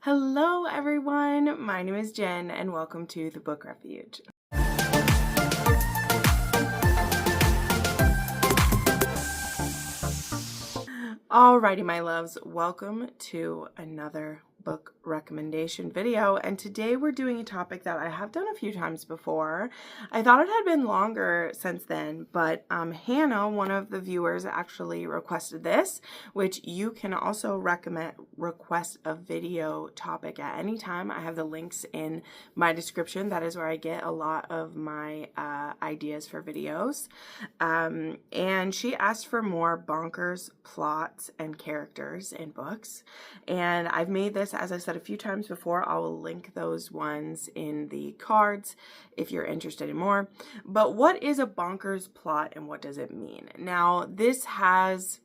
Hello everyone, my name is Jen and welcome to the Book Refuge. Alrighty my loves, welcome to another book recommendation video, and today we're doing a topic that I have done a few times before. I thought it had been longer since then, but Hannah, one of the viewers, actually requested this, which you can also request a video topic at any time. I have the links in my description. That is where I get a lot of my ideas for videos. And she asked for more bonkers plots and characters in books, and I've made this, as I said a few times before. I will link those ones in the cards if you're interested in more. But what is a bonkers plot and what does it mean? Now, this has,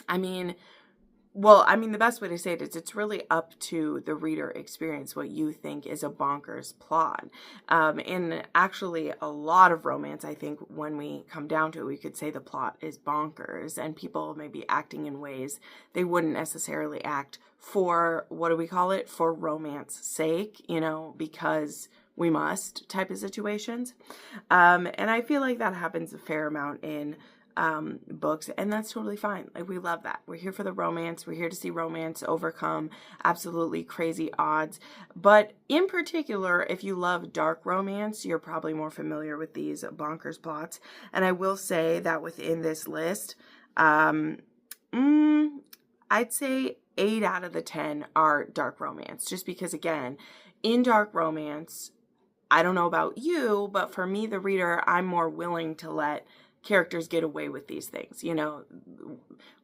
the best way to say it is it's really up to the reader experience what you think is a bonkers plot. And actually a lot of romance, I think when we come down to it, we could say the plot is bonkers and people may be acting in ways they wouldn't necessarily act for, what do we call it, for romance sake, because we must type of situations. And I feel like that happens a fair amount in books, and that's totally fine. Like, we love that. We're here for the romance. We're here to see romance overcome absolutely crazy odds. But in particular, if you love dark romance, you're probably more familiar with these bonkers plots. And I will say that within this list, I'd say 8 out of the 10 are dark romance, just because, again, in dark romance, I don't know about you, but for me, the reader, I'm more willing to let characters get away with these things,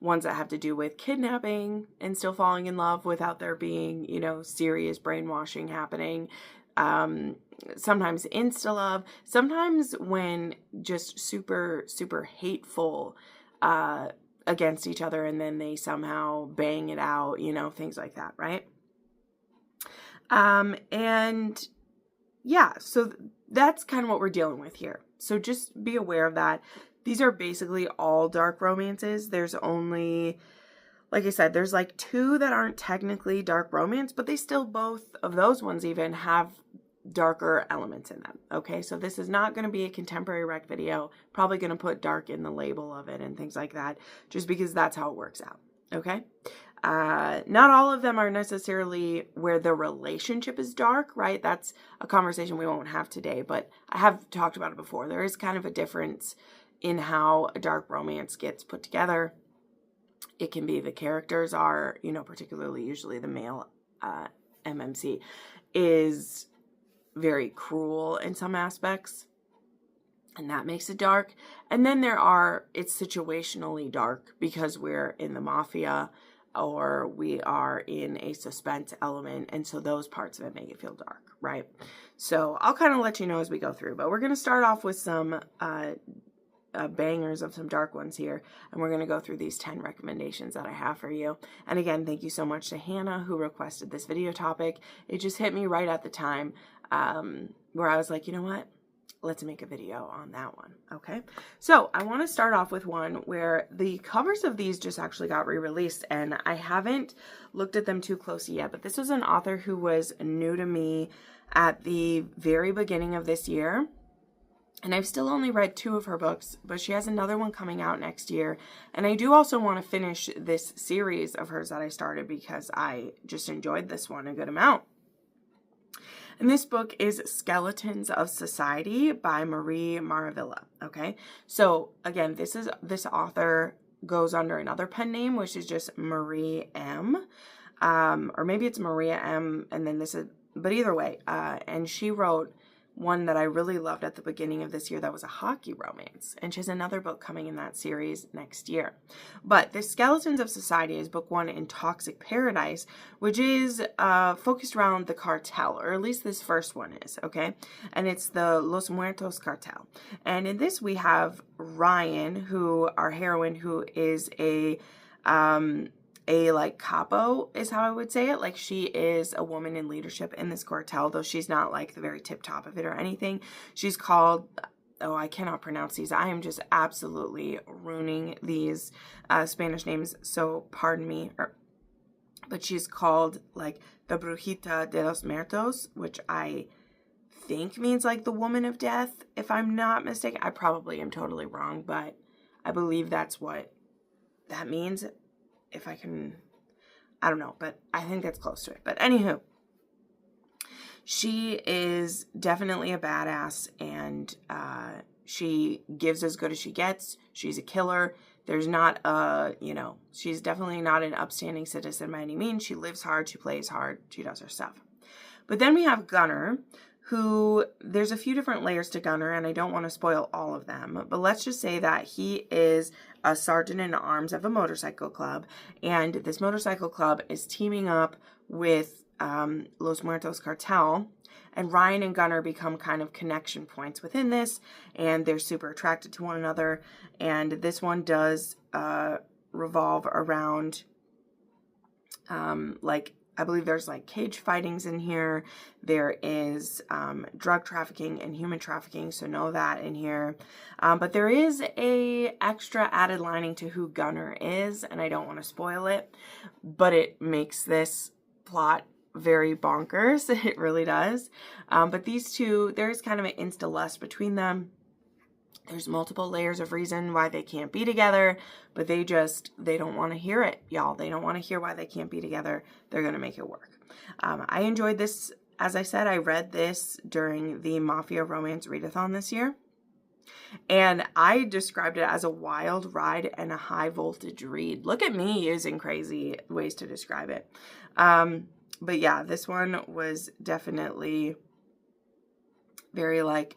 ones that have to do with kidnapping and still falling in love without there being, serious brainwashing happening. Sometimes insta love, sometimes when just super, super hateful, against each other, and then they somehow bang it out, things like that, right? And yeah, so that's kind of what we're dealing with here. So just be aware of that. These are basically all dark romances. There's only, like I said, there's like 2 that aren't technically dark romance, but they still, both of those ones even, have darker elements in them. Okay, so this is not going to be a contemporary rec video. Probably going to put dark in the label of it and things like that, just because that's how it works out. Okay. Not all of them are necessarily where the relationship is dark, right? That's a conversation we won't have today, but I have talked about it before. There is kind of a difference in how a dark romance gets put together. It can be the characters are, particularly usually the male MMC is very cruel in some aspects, and that makes it dark. And then it's situationally dark because we're in the mafia or we are in a suspense element, and so those parts of it make it feel dark, right? So I'll kind of let you know as we go through, but we're going to start off with some bangers of some dark ones here, and we're going to go through these 10 recommendations that I have for you. And again, thank you so much to Hannah who requested this video topic. It just hit me right at the time where I was like, you know what? Let's make a video on that one. Okay. So I want to start off with one where the covers of these just actually got re-released, and I haven't looked at them too closely yet, but this was an author who was new to me at the very beginning of this year. And I've still only read 2 of her books, but she has another one coming out next year. And I do also want to finish this series of hers that I started because I just enjoyed this one a good amount. And this book is Skeletons of Society by Marie Maravilla. Okay, so again, this author goes under another pen name, which is just Marie M. Or maybe it's Maria M. And then but either way, and she wrote one that I really loved at the beginning of this year that was a hockey romance, and she has another book coming in that series next year. But the Skeletons of Society is book 1 in Toxic Paradise, which is focused around the cartel, or at least this first one is, okay? And it's the Los Muertos cartel. And in this we have Ryan, our heroine, who is a like capo is how I would say it. Like, she is a woman in leadership in this cartel, though she's not like the very tip top of it or anything. She's called, oh, I cannot pronounce these. I am just absolutely ruining these Spanish names, so pardon me. but she's called like the Brujita de los Muertos, which I think means like the woman of death, if I'm not mistaken. I probably am totally wrong, but I believe that's what that means. If I can, I don't know, but I think that's close to it. But anywho, she is definitely a badass, and she gives as good as she gets. She's a killer. There's not a, she's definitely not an upstanding citizen by any means. She lives hard. She plays hard. She does her stuff. But then we have Gunner, who, there's a few different layers to Gunner, and I don't want to spoil all of them. But let's just say that he is a sergeant in arms of a motorcycle club. And this motorcycle club is teaming up with Los Muertos cartel. And Ryan and Gunner become kind of connection points within this, and they're super attracted to one another. And this one does revolve around, I believe there's like cage fightings in here. There is drug trafficking and human trafficking, so know that in here. But there is a extra added lining to who Gunner is, and I don't want to spoil it, but it makes this plot very bonkers. It really does. But these two, there's kind of an insta-lust between them. There's multiple layers of reason why they can't be together, but they don't want to hear it, y'all. They don't want to hear why they can't be together. They're going to make it work. I enjoyed this. As I said, I read this during the Mafia Romance Readathon this year, and I described it as a wild ride and a high voltage read. Look at me using crazy ways to describe it. But yeah, this one was definitely very like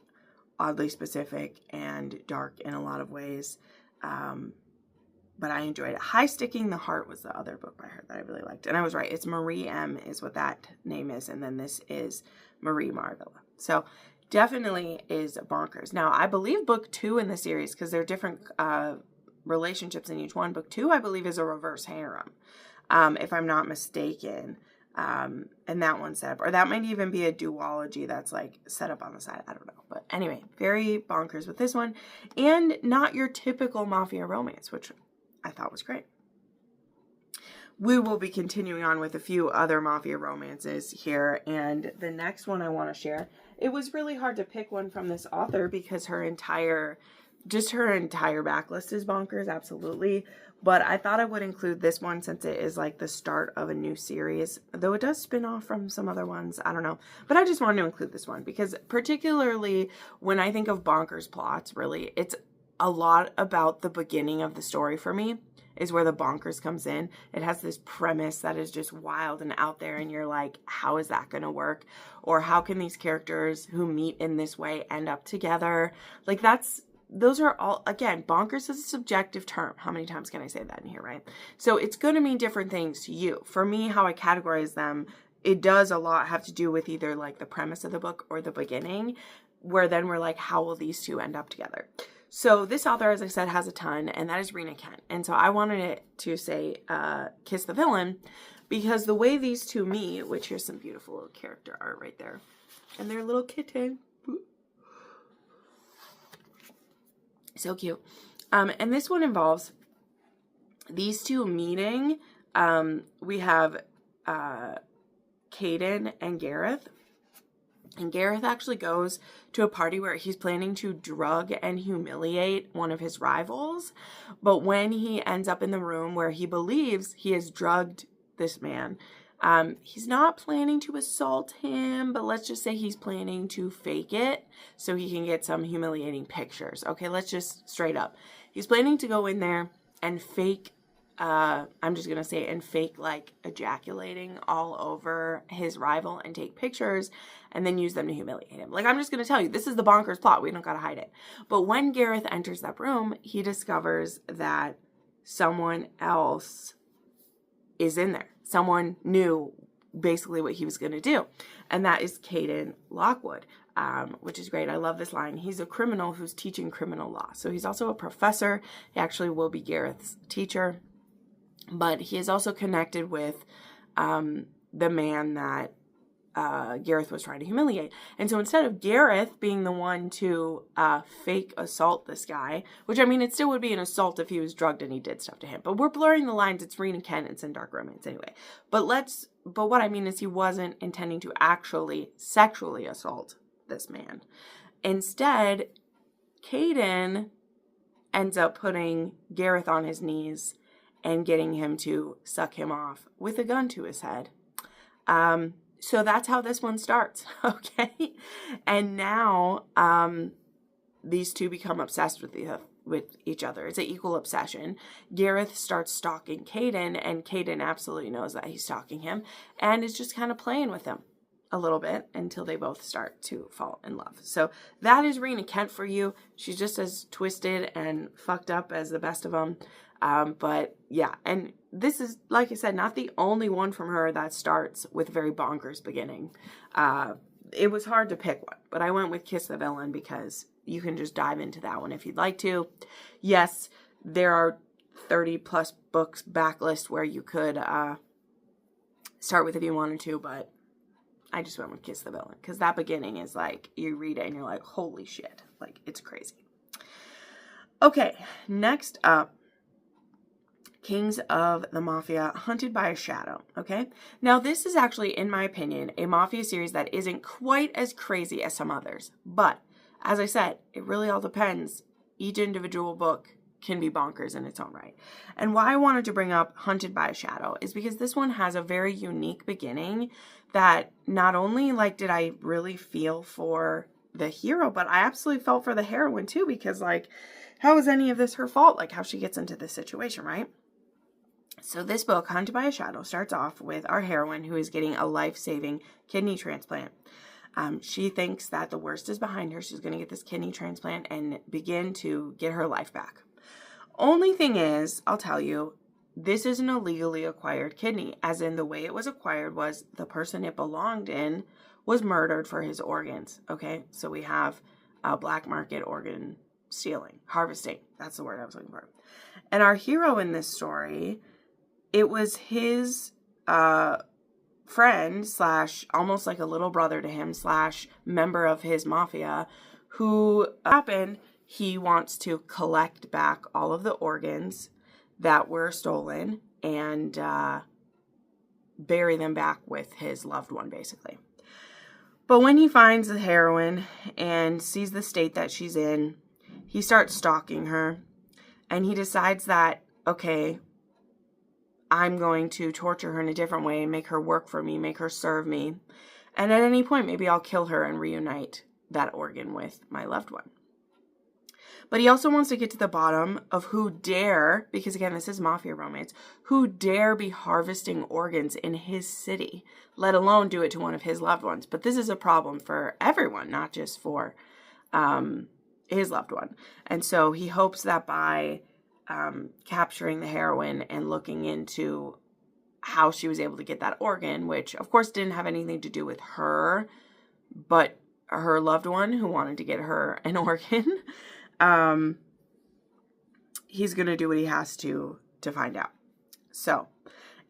oddly specific and dark in a lot of ways. But I enjoyed it. High Sticking the Heart was the other book by her that I really liked. And I was right. It's Marie M. is what that name is. And then this is Marie Marvilla. So definitely is bonkers. Now, I believe book 2 in the series, because there are different relationships in each one. Book 2, I believe, is a reverse harem, if I'm not mistaken. And that one's set up, or that might even be a duology that's like set up on the side. I don't know. But anyway, very bonkers with this one, and not your typical mafia romance, which I thought was great. We will be continuing on with a few other mafia romances here. And the next one I want to share, it was really hard to pick one from this author because her entire backlist is bonkers. Absolutely. But I thought I would include this one since it is like the start of a new series, though it does spin off from some other ones. I don't know. But I just wanted to include this one because particularly when I think of bonkers plots, really, it's a lot about the beginning of the story for me is where the bonkers comes in. It has this premise that is just wild and out there, and you're like, how is that going to work? Or how can these characters who meet in this way end up together? Like those are all, again, bonkers is a subjective term. How many times can I say that in here, right? So it's going to mean different things to you. For me, how I categorize them, it does a lot have to do with either like the premise of the book or the beginning, where then we're like, how will these two end up together? So this author, as I said, has a ton, and that is Rena Kent. And so I wanted it to say Kiss the Villain, because the way these two meet, which here's some beautiful little character art right there, and their little kitten. So cute. And this one involves these two meeting. We have Caden and Gareth. And Gareth actually goes to a party where he's planning to drug and humiliate one of his rivals. But when he ends up in the room where he believes he has drugged this man, he's not planning to assault him, but let's just say he's planning to fake it so he can get some humiliating pictures. Okay, let's just straight up. He's planning to go in there and fake, I'm just going to say, and fake like ejaculating all over his rival and take pictures and then use them to humiliate him. Like, I'm just going to tell you, this is the bonkers plot. We don't got to hide it. But when Gareth enters that room, he discovers that someone else is in there. Someone knew basically what he was going to do. And that is Caden Lockwood, which is great. I love this line. He's a criminal who's teaching criminal law. So he's also a professor. He actually will be Gareth's teacher. But he is also connected with the man that Gareth was trying to humiliate. And so instead of Gareth being the one to fake assault this guy, which I mean, it still would be an assault if he was drugged and he did stuff to him, but we're blurring the lines. It's Rena Kent, it's in dark romance anyway. But what I mean is he wasn't intending to actually sexually assault this man. Instead, Caden ends up putting Gareth on his knees and getting him to suck him off with a gun to his head. So that's how this one starts, okay? And now these two become obsessed with each other. It's an equal obsession. Gareth starts stalking Caden, and Caden absolutely knows that he's stalking him and is just kind of playing with him a little bit until they both start to fall in love. So that is Rena Kent for you. She's just as twisted and fucked up as the best of them. But yeah, and this is, like I said, not the only one from her that starts with a very bonkers beginning. It was hard to pick one, but I went with Kiss the Villain because you can just dive into that one if you'd like to. Yes, there are 30 plus books backlist where you could start with if you wanted to, but I just went with Kiss the Villain because that beginning is like, you read it and you're like, holy shit, like it's crazy. Okay, next up, Kings of the Mafia, Hunted by a Shadow, okay? Now, this is actually, in my opinion, a Mafia series that isn't quite as crazy as some others. But, as I said, it really all depends. Each individual book can be bonkers in its own right. And why I wanted to bring up Hunted by a Shadow is because this one has a very unique beginning that not only, like, did I really feel for the hero, but I absolutely felt for the heroine, too, because, like, how is any of this her fault? Like, how she gets into this situation, right? So this book, Hunted by a Shadow, starts off with our heroine who is getting a life-saving kidney transplant. She thinks that the worst is behind her. She's going to get this kidney transplant and begin to get her life back. Only thing is, I'll tell you, this is an illegally acquired kidney, as in the way it was acquired was the person it belonged in was murdered for his organs, okay? So we have black market organ stealing, harvesting. That's the word I was looking for. And our hero in this story, it was his friend / almost like a little brother to him / member of his mafia who happened. He wants to collect back all of the organs that were stolen and bury them back with his loved one, basically. But when he finds the heroine and sees the state that she's in, he starts stalking her and he decides that, okay, I'm going to torture her in a different way, make her work for me, make her serve me. And at any point, maybe I'll kill her and reunite that organ with my loved one. But he also wants to get to the bottom of who dare, because again, this is mafia romance, who dare be harvesting organs in his city, let alone do it to one of his loved ones. But this is a problem for everyone, not just for his loved one. And so he hopes that by capturing the heroine and looking into how she was able to get that organ, which of course didn't have anything to do with her, but her loved one who wanted to get her an organ, he's going to do what he has to find out. So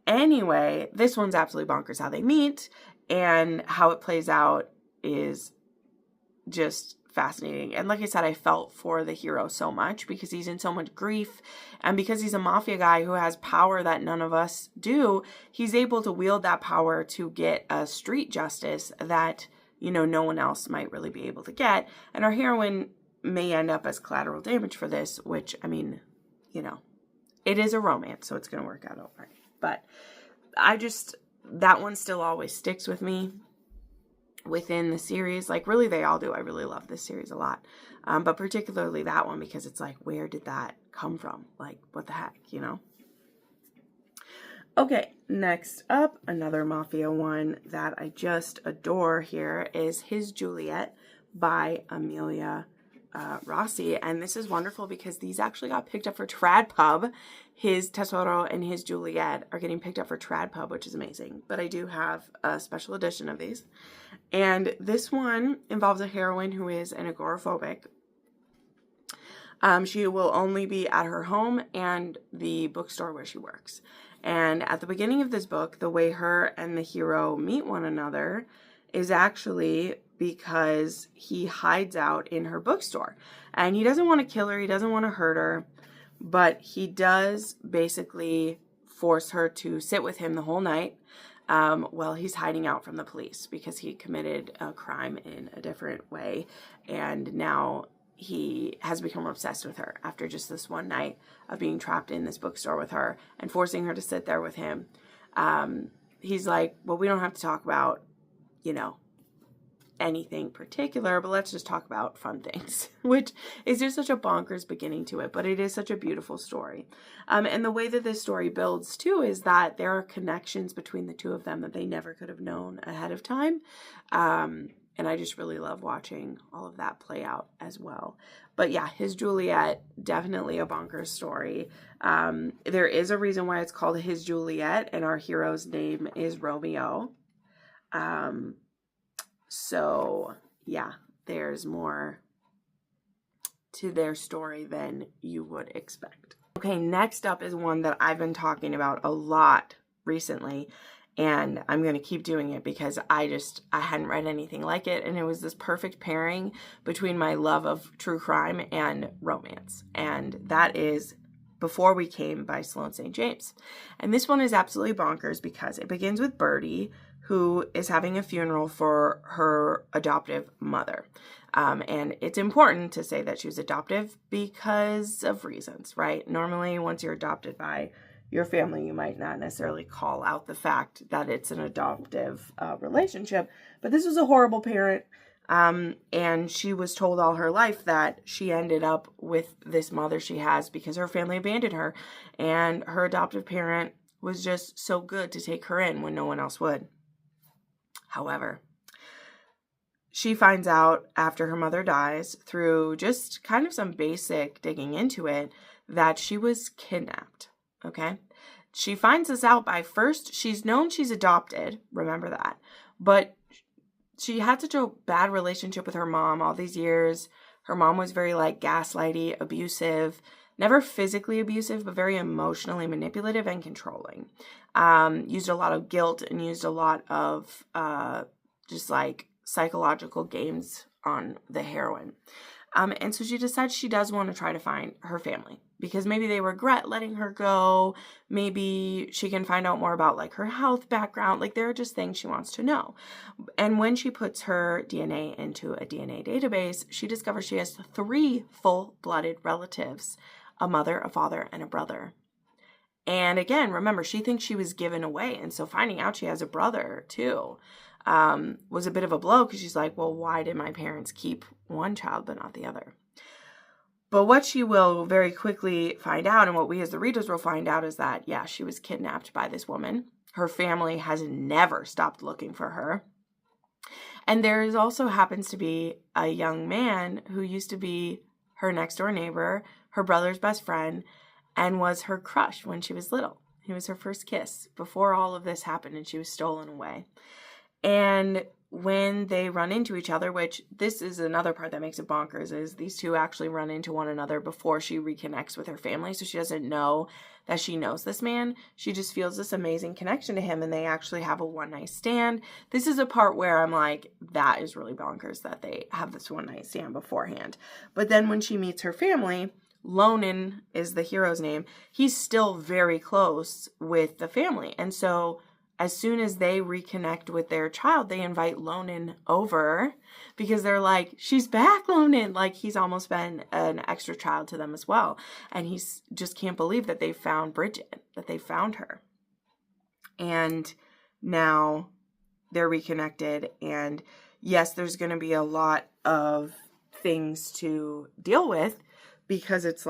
anyway, this one's absolutely bonkers how they meet, and how it plays out is just fascinating. And like I said, I felt for the hero so much because he's in so much grief, and because he's a mafia guy who has power that none of us do, he's able to wield that power to get a street justice that, you know, no one else might really be able to get. And our heroine may end up as collateral damage for this, which, I mean, you know, it is a romance, so it's going to work out all right. But that one still always sticks with me within the series. Like, really, they all do. I really love this series a lot. But particularly that one, because it's like, where did that come from? Like, what the heck, you know? Okay, next up, another mafia one that I just adore here is His Juliet by Amelia Rossi. And this is wonderful because these actually got picked up for Trad Pub. His Tesoro and His Juliet are getting picked up for Trad Pub, which is amazing. But I do have a special edition of these. And this one involves a heroine who is an agoraphobic. She will only be at her home and the bookstore where she works. And at the beginning of this book, the way her and the hero meet one another is actually because he hides out in her bookstore. And he doesn't want to kill her, he doesn't want to hurt her, but he does basically force her to sit with him the whole night while he's hiding out from the police because he committed a crime in a different way. And now he has become obsessed with her after just this one night of being trapped in this bookstore with her and forcing her to sit there with him. He's like, well, we don't have to talk about, anything particular, but let's just talk about fun things, which is just such a bonkers beginning to it, but it is such a beautiful story. And the way that this story builds too is that there are connections between the two of them that they never could have known ahead of time. And I just really love watching all of that play out as well. But yeah, his Juliet, definitely a bonkers story. There is a reason why it's called His Juliet, and our hero's name is Romeo. So yeah, there's more to their story than you would expect. Okay, next up is one that I've been talking about a lot recently, and I'm going to keep doing it because I hadn't read anything like it, and it was this perfect pairing between my love of true crime and romance, and that is Before We Came by Sloane St. James. And this one is absolutely bonkers because it begins with Birdie, who is having a funeral for her adoptive mother. And it's important to say that she was adoptive because of reasons, right? Normally, once you're adopted by your family, you might not necessarily call out the fact that it's an adoptive relationship. But this was a horrible parent. And she was told all her life that she ended up with this mother she has because her family abandoned her. And her adoptive parent was just so good to take her in when no one else would. However, she finds out after her mother dies, through just kind of some basic digging into it, that she was kidnapped, okay? She finds this out by first, she's known she's adopted, remember that, but she had such a bad relationship with her mom all these years. Her mom was very gaslighty, abusive, never physically abusive, but very emotionally manipulative and controlling. Used a lot of guilt and used a lot of psychological games on the heroine. And so she decides she does want to try to find her family because maybe they regret letting her go. Maybe she can find out more about her health background. There are just things she wants to know. And when she puts her DNA into a DNA database, she discovers she has 3 full-blooded relatives, a mother, a father, and a brother. And again, remember, she thinks she was given away. And so finding out she has a brother too was a bit of a blow because she's like, well, why did my parents keep one child but not the other? But what she will very quickly find out, and what we as the readers will find out, is that, yeah, she was kidnapped by this woman. Her family has never stopped looking for her. And there also happens to be a young man who used to be her next door neighbor, her brother's best friend, and was her crush when she was little. He was her first kiss before all of this happened and she was stolen away. And when they run into each other, which this is another part that makes it bonkers, is these two actually run into one another before she reconnects with her family. So she doesn't know that she knows this man. She just feels this amazing connection to him, and they actually have a one-night stand. This is a part where I'm like, that is really bonkers that they have this one-night stand beforehand. But then when she meets her family, Lonan is the hero's name. He's still very close with the family. And so as soon as they reconnect with their child, they invite Lonan over because they're like, she's back, Lonan. He's almost been an extra child to them as well. And he just can't believe that they found Bridget, that they found her. And now they're reconnected. And yes, there's going to be a lot of things to deal with, because it's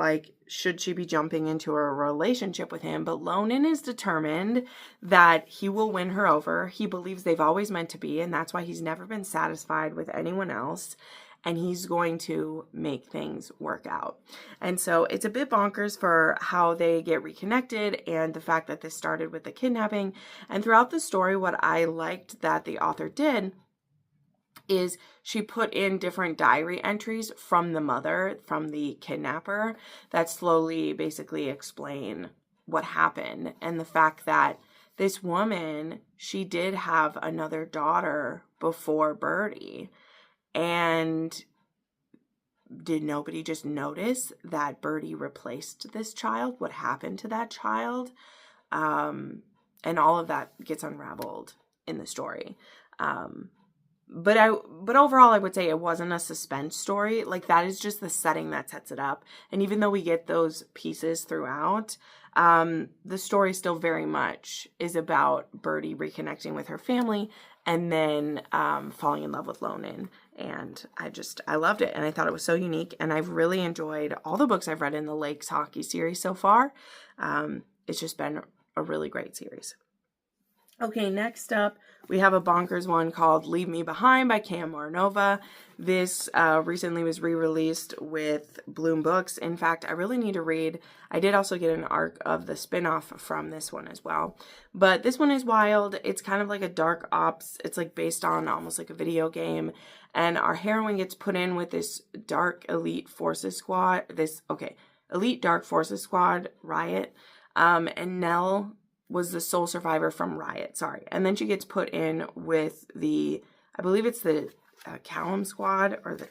should she be jumping into a relationship with him? But Lonan is determined that he will win her over. He believes they've always meant to be, and that's why he's never been satisfied with anyone else. And he's going to make things work out. And so it's a bit bonkers for how they get reconnected and the fact that this started with the kidnapping. And throughout the story, what I liked that the author did is she put in different diary entries from the mother, from the kidnapper, that slowly basically explain what happened, and the fact that this woman, she did have another daughter before Birdie. And did nobody just notice that Birdie replaced this child? What happened to that child? And all of that gets unraveled in the story. But overall, I would say it wasn't a suspense story. Like, that is just the setting that sets it up. And even though we get those pieces throughout, the story still very much is about Birdie reconnecting with her family and then falling in love with Lonan. And I loved it. And I thought it was so unique. And I've really enjoyed all the books I've read in the Lakes Hockey series so far. It's just been a really great series. Okay, next up, we have a bonkers one called Leave Me Behind by Cam Marnova. This recently was re-released with Bloom Books. In fact, I really need to read. I did also get an arc of the spinoff from this one as well. But this one is wild. It's kind of like a dark ops. It's like based on almost like a video game. And our heroine gets put in with this dark elite forces squad. Elite dark forces squad, Riot. And Nell was the sole survivor from Riot, sorry. And then she gets put in with I believe it's the Callum Squad, or I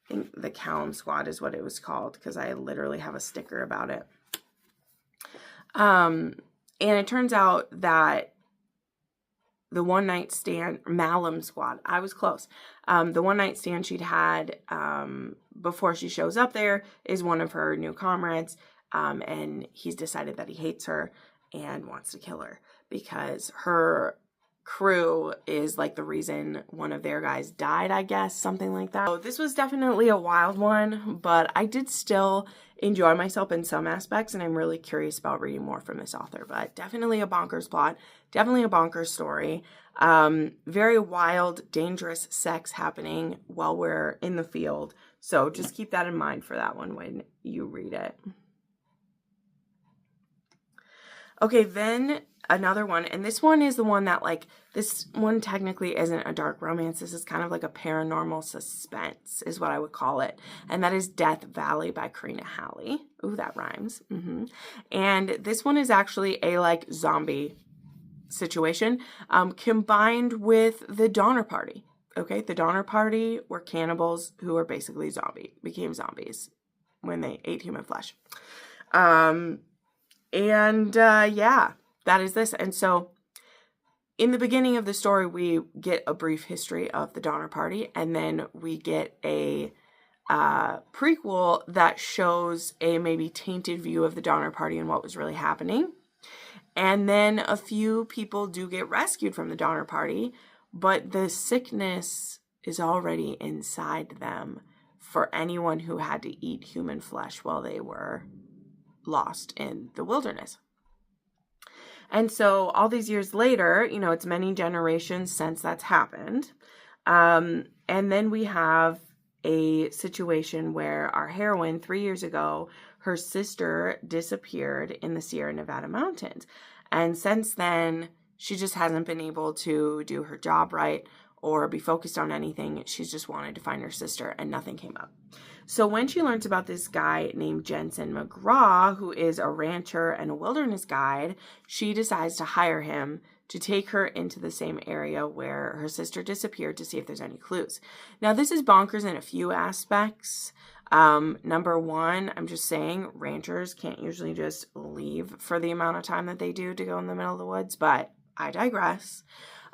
think the Callum Squad is what it was called, because I literally have a sticker about it. And it turns out that the one night stand, Malum Squad, I was close. The one night stand she'd had before she shows up there is one of her new comrades, and he's decided that he hates her and wants to kill her because her crew is like the reason one of their guys died, I guess, something like that. So this was definitely a wild one, but I did still enjoy myself in some aspects, and I'm really curious about reading more from this author. But definitely a bonkers plot, definitely a bonkers story. Very wild, dangerous sex happening while we're in the field. So just keep that in mind for that one when you read it. Okay, then another one, and this one is the one that, like, this one technically isn't a dark romance. This is kind of like a paranormal suspense is what I would call it. And that is Death Valley by Karina Halley. Ooh, that rhymes. And this one is actually a, like, zombie situation combined with the Donner Party. Okay, the Donner Party were cannibals who were basically became zombies when they ate human flesh. Yeah, that is this. And so in the beginning of the story, we get a brief history of the Donner Party, and then we get a prequel that shows a maybe tainted view of the Donner Party and what was really happening. And then a few people do get rescued from the Donner Party, but the sickness is already inside them for anyone who had to eat human flesh while they were lost in the wilderness. And so all these years later, you know, it's many generations since that's happened. And then we have a situation where our heroine 3 years ago, her sister disappeared in the Sierra Nevada mountains. And since then, she just hasn't been able to do her job right or be focused on anything. She's just wanted to find her sister, and nothing came up. So when she learns about this guy named Jensen McGraw, who is a rancher and a wilderness guide, she decides to hire him to take her into the same area where her sister disappeared to see if there's any clues. Now, this is bonkers in a few aspects. Number one, I'm just saying ranchers can't usually just leave for the amount of time that they do to go in the middle of the woods, but I digress.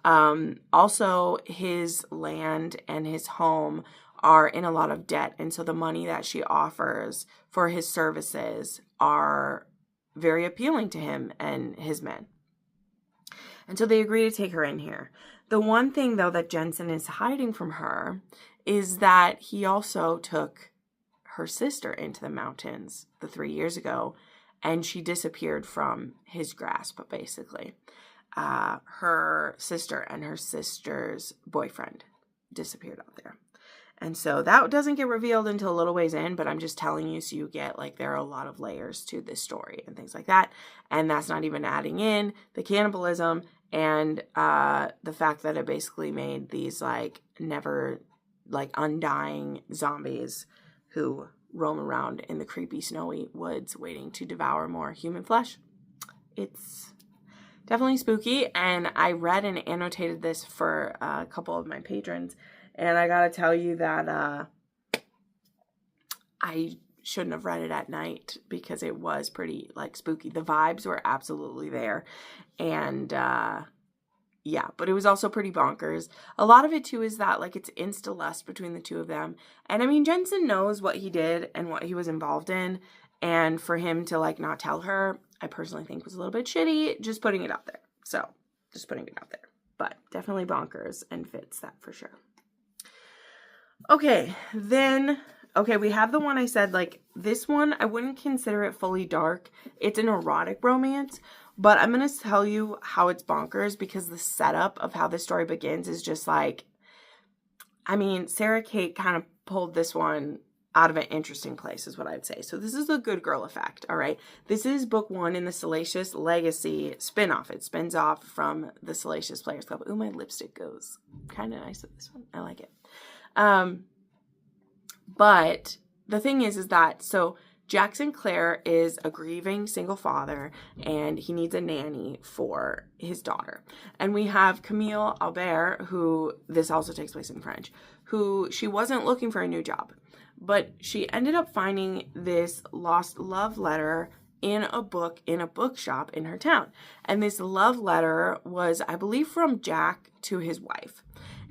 Also, his land and his home are in a lot of debt, and so the money that she offers for his services are very appealing to him and his men. And so they agree to take her in here. The one thing, though, that Jensen is hiding from her is that he also took her sister into the mountains 3 years ago, and she disappeared from his grasp, basically. Her sister and her sister's boyfriend disappeared out there. And so that doesn't get revealed until a little ways in, but I'm just telling you so you get, like, there are a lot of layers to this story and things like that. And that's not even adding in the cannibalism and the fact that it basically made these, like, never, like, undying zombies who roam around in the creepy, snowy woods waiting to devour more human flesh. It's definitely spooky. And I read and annotated this for a couple of my patrons. And I gotta tell you that I shouldn't have read it at night because it was pretty like spooky. The vibes were absolutely there. And yeah, but it was also pretty bonkers. A lot of it too is that like it's insta-lust between the two of them. And I mean, Jensen knows what he did and what he was involved in. And for him to like not tell her, I personally think was a little bit shitty. Just putting it out there. So just putting it out there. But definitely bonkers and fits that for sure. Okay, then, okay, we have the one I said, like, this one, I wouldn't consider it fully dark. It's an erotic romance, but I'm going to tell you how it's bonkers because the setup of how this story begins is just like, I mean, Sarah Kate kind of pulled this one out of an interesting place is what I'd say. So this is the Good Girl Effect, all right? This is book 1 in the Salacious Legacy spinoff. It spins off from the Salacious Players Club. Ooh, my lipstick goes kind of nice with this one. I like it. But the thing is that, so Jackson Clare is a grieving single father and he needs a nanny for his daughter. And we have Camille Albert, who, this also takes place in French, who she wasn't looking for a new job, but she ended up finding this lost love letter in a book in a bookshop in her town. And this love letter was, I believe, from Jack to his wife.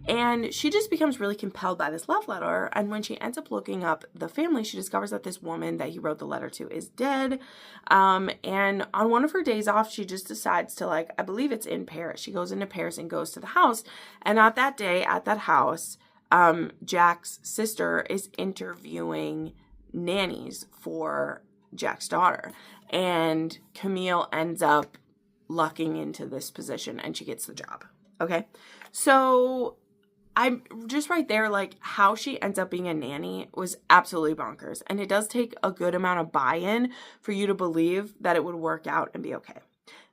And she just becomes really compelled by this love letter. And when she ends up looking up the family, she discovers that this woman that he wrote the letter to is dead. And on one of her days off, she just decides to, like, I believe it's in Paris. She goes into Paris and goes to the house. And at that day, at that house, Jack's sister is interviewing nannies for Jack's daughter. And Camille ends up lucking into this position and she gets the job. Okay. So I'm just right there, like, how she ends up being a nanny was absolutely bonkers. And it does take a good amount of buy-in for you to believe that it would work out and be okay.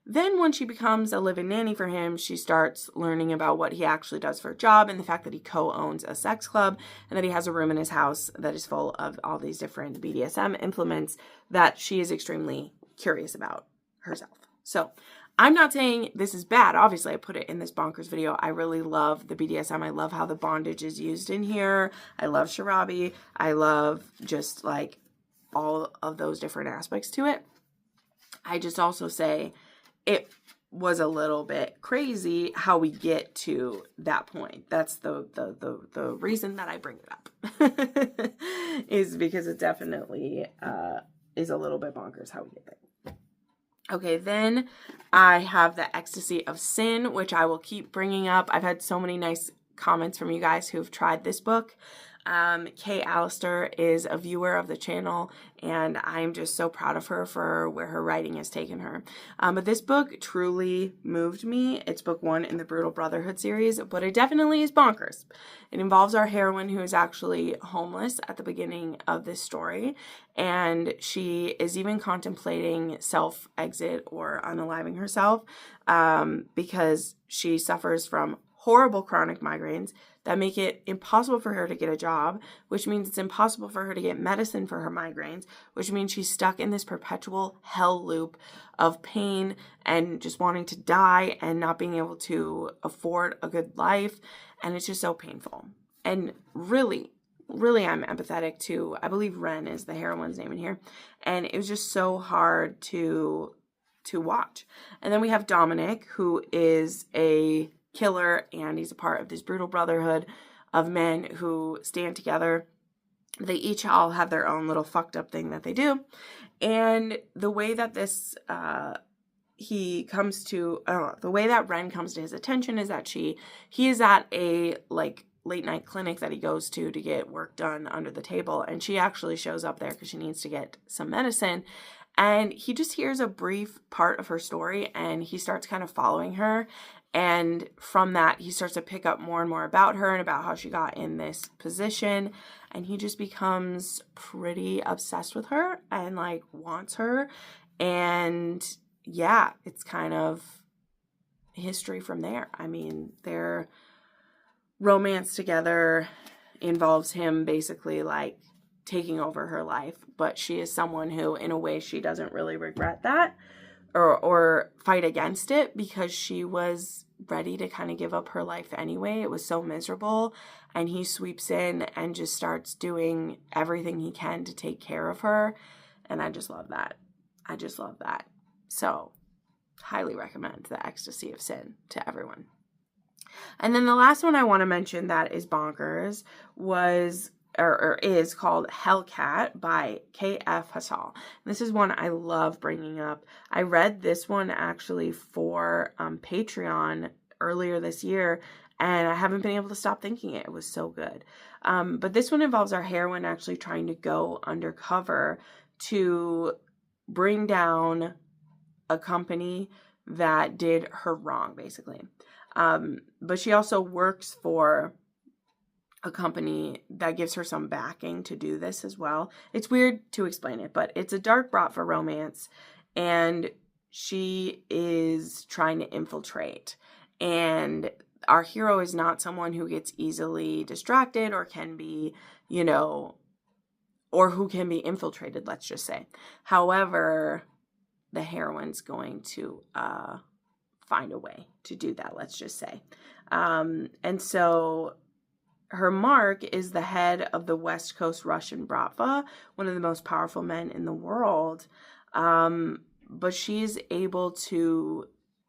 Then when she becomes a live-in nanny for him, she starts learning about what he actually does for a job and the fact that he co-owns a sex club and that he has a room in his house that is full of all these different BDSM implements that she is extremely curious about herself. So I'm not saying this is bad. Obviously, I put it in this bonkers video. I really love the BDSM. I love how the bondage is used in here. I love Shirabi. I love just like all of those different aspects to it. I just also say it was a little bit crazy how we get to that point. That's the reason that I bring it up is because it definitely is a little bit bonkers how we get there. Okay, then I have the Ecstasy of Sin, which I will keep bringing up. I've had so many nice comments from you guys who've tried this book. Kay Allister is a viewer of the channel, and I'm just so proud of her for where her writing has taken her. But this book truly moved me. It's book 1 in the Brutal Brotherhood series, but it definitely is bonkers. It involves our heroine who is actually homeless at the beginning of this story, and she is even contemplating self-exit or unaliving herself because she suffers from horrible chronic migraines that make it impossible for her to get a job, which means it's impossible for her to get medicine for her migraines, which means she's stuck in this perpetual hell loop of pain and just wanting to die and not being able to afford a good life. And it's just so painful. And really, I'm empathetic to, I believe Ren is the heroine's name in here. And it was just so hard to watch. And then we have Dominic, who is a killer, and he's a part of this brutal brotherhood of men who stand together. They each all have their own little fucked up thing that they do. And the way that this, the way that Ren comes to his attention is that he is at a like late night clinic that he goes to get work done under the table. And she actually shows up there because she needs to get some medicine. And he just hears a brief part of her story and he starts kind of following her. And from that, he starts to pick up more and more about her and about how she got in this position. And he just becomes pretty obsessed with her and like wants her. And yeah, it's kind of history from there. I mean, their romance together involves him basically like taking over her life. But she is someone who, in a way, she doesn't really regret that. or fight against it because she was ready to kind of give up her life anyway. It was so miserable. And he sweeps in and just starts doing everything he can to take care of her. And I just love that. I just love that. So, highly recommend The Ecstasy of Sin to everyone. And then the last one I want to mention that is bonkers is called Hellcat by K.F. Hassall. This is one I love bringing up. I read this one actually for Patreon earlier this year, and I haven't been able to stop thinking it. It was so good. But this one involves our heroine actually trying to go undercover to bring down a company that did her wrong, basically. But she also works for a company that gives her some backing to do this as well. It's weird to explain it, but it's a dark Bratva romance, and she is trying to infiltrate. And our hero is not someone who gets easily distracted or can be, or who can be infiltrated, let's just say. However, the heroine's going to find a way to do that, let's just say. And so her mark is the head of the West Coast Russian Bratva, one of the most powerful men in the world. But she's able to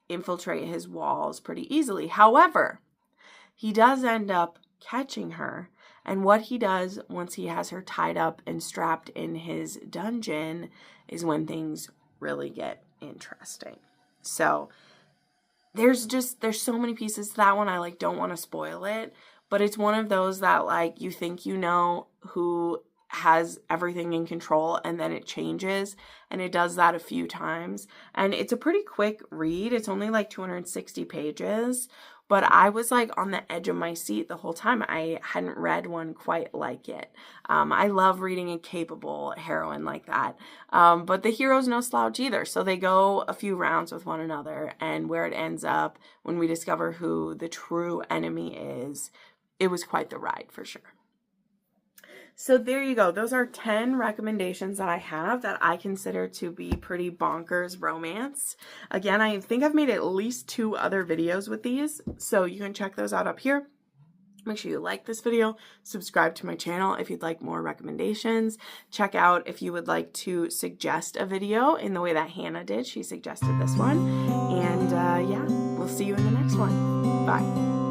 infiltrate his walls pretty easily. However, he does end up catching her. And what he does once he has her tied up and strapped in his dungeon is when things really get interesting. So there's so many pieces to that one. I don't want to spoil it, but it's one of those that you think who has everything in control, and then it changes, and it does that a few times. And it's a pretty quick read. It's only 260 pages, but I was on the edge of my seat the whole time. I hadn't read one quite like it. I love reading a capable heroine like that. But the hero's no slouch either. So they go a few rounds with one another, and where it ends up when we discover who the true enemy is, it was quite the ride for sure. So there you go. Those are 10 recommendations that I have that I consider to be pretty bonkers romance. Again, I think I've made at least 2 other videos with these, so you can check those out up here. Make sure you like this video, subscribe to my channel if you'd like more recommendations. Check out if you would like to suggest a video in the way that Hannah did. She suggested this one. And yeah, we'll see you in the next one. Bye.